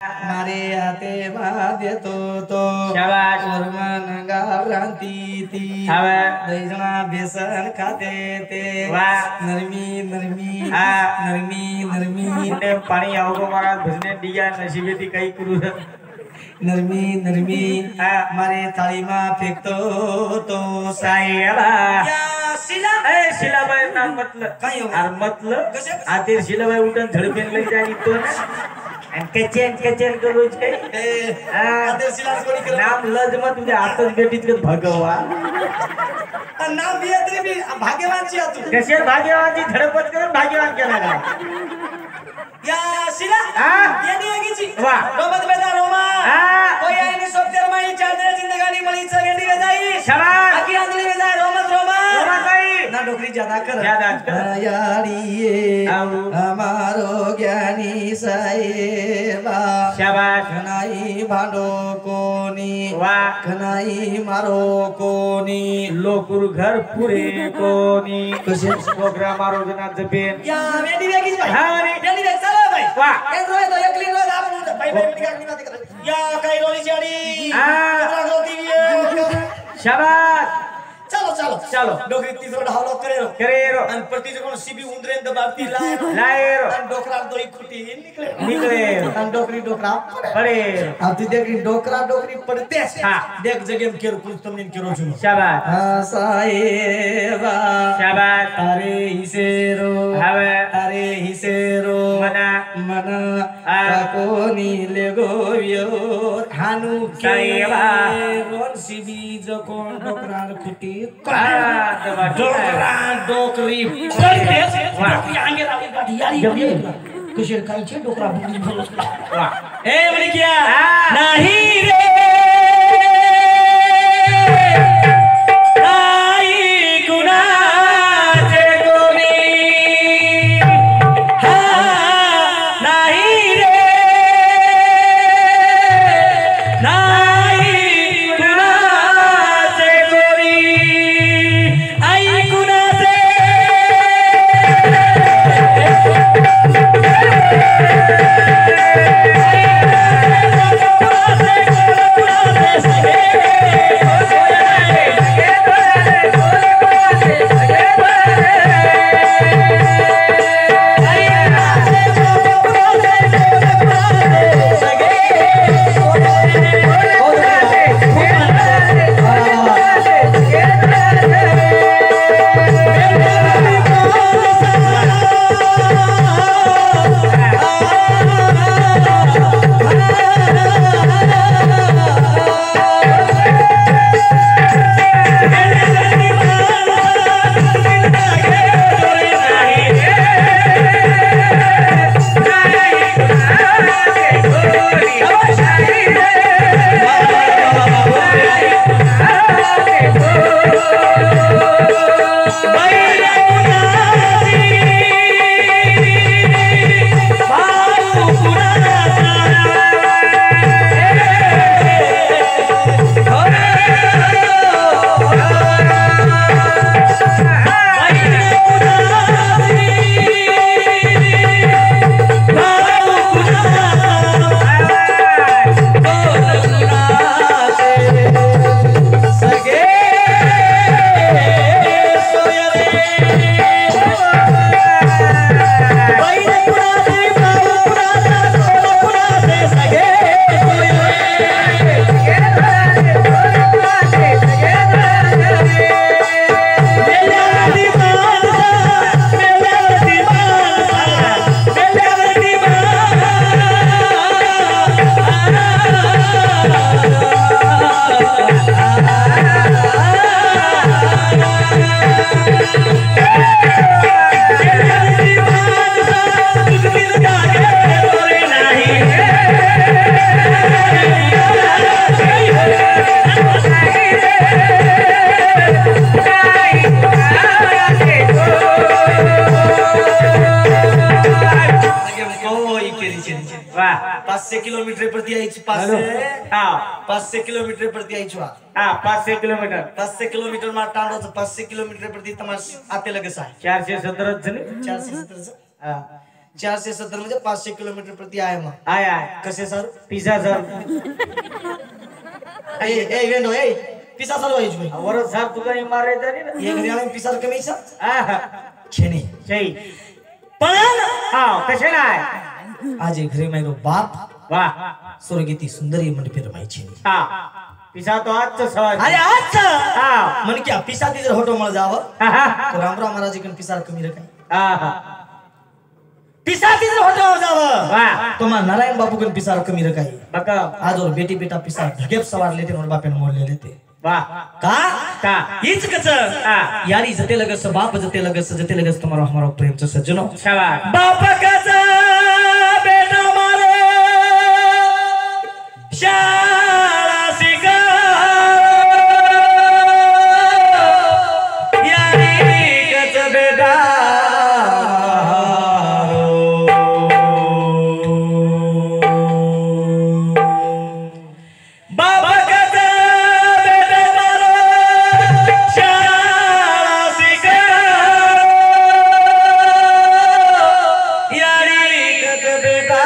मारे आते मादे तो शाबाश उर्मन गावरांती ती हवा दैजना बेसन खाते ते वाह नरमी नरमी नरमी नरमी मुंडे पाणी आवगो महाराज भजने दिया नशिबे ती काही करू नरमी नरमी मारे थाळीमा फेकतो तो सायला या शिला ए शिलाबाई ना मतलब काय हो? अरे मतलब आते शिलाबाई उठून झडपेन लई जाई तो आणि कचेन करूच काही आते शिला कोणी करत नाम लज मत तुझ्या हातच भेटीत भगवान नाम बियत्री बी भाग्यवानची तू कशे भाग्यवानची धडपड करून भाग्यवान केला का या शिला येनी येगीची वाह रोमत बेदा रोमा कोई आईने सोप्तेर माई चादर जिंदगानी मली चगेंडी वेजाई शाबाश आकी आंदली वेजा रोमत रोमा रोमा भाई ना डोकरी ज्यादा कर यारी हमारो ज्ञानी साहेबा शाबाश कनाई भांडो कोनी वाह कनाई मारो कोनी लोकुर घर पुरे कोनी कसे प्रोग्राम मारो जना जपेन या वेडी वेगीच भाई हा रे वेडी वेग चला भाई वाह एक रोय तो एकली रोय आपण भाई भाई वेडी गाडी बात कर या काही रोली जाडी कतरा गलती शाबाश चलो चलो चलो डोकरी तीसरो ढावलो करेरो करेरो आणि पट्टी जकोन सीबी उंदरेन दबाती लायरो लायरो आणि डोकरा दोई खुटी निकले निकले आणि डोकरी डोकरा पडे अब ती देखी डोकरा डोकरी पड़ते हां देख जगे में केरो कुछ तुमने केरो छु शाबाश साहेबा शाबाश अरे हिसेरो हवे अरे हिसेरो मना मना कोनी लेगो यो हानु साहेबा रोन सीबी जकोन डोकरा खुटी डोकरा डोकरी पड़ते डोकरी आगे लागे गाड़ी यारी कुशल काही छे डोकरा वाह ए म्हणे क्या नाही रे आई गुनाचे कोणी हा नाही रे नाही गुनाचे कोणी आई गुनाचे वाह 500 किलोमीटर प्रति आइछ 500 किलोमीटर प्रति आइछ 500 किलोमीटर 500 किलोमीटर मा टांडो छ 500 किलोमीटर प्रति तमास आते लगे सा 417 जने 417 470 म्हणजे 500 किलोमीटर प्रति आयाम आय आय कसे सर पिझ्झा सर ए वेंडो ए पिसा सर व्हायची भाई वर सर तुला मारायचं नाही ना ये घरी आला पिसा कमी सा आहा खेणे जय पण हा कसे नाही आज एक घरी मेरो बाप वाह स्वर्गीती सुंदरी मंडपेर व्हायची हा पिझ्झा तो आजचं सवाल अरे आज हा मन क्या पिसा ती जर होटो मला जावं हा तर रामराव महाराज कन पिसा कमी रकाय हा पिसा ती जर होटो जावं वाह तो मा नारायण बापू कन पिसा कमी रकाय बघा आज और बेटी बेटा पिसा ढगेप सवार लेते और बापेन मोडलेले ते वाह का का हीच कस हा यारी जते लगस बाप जते लगस तुम्हारा हमारा प्रेम च सज्जनो शाबाश बाप कसा बेटा मारे शाळा शिका यारी कस बेटा बाप कसा बेटा मारे शाळा शिका यारी कस बेटा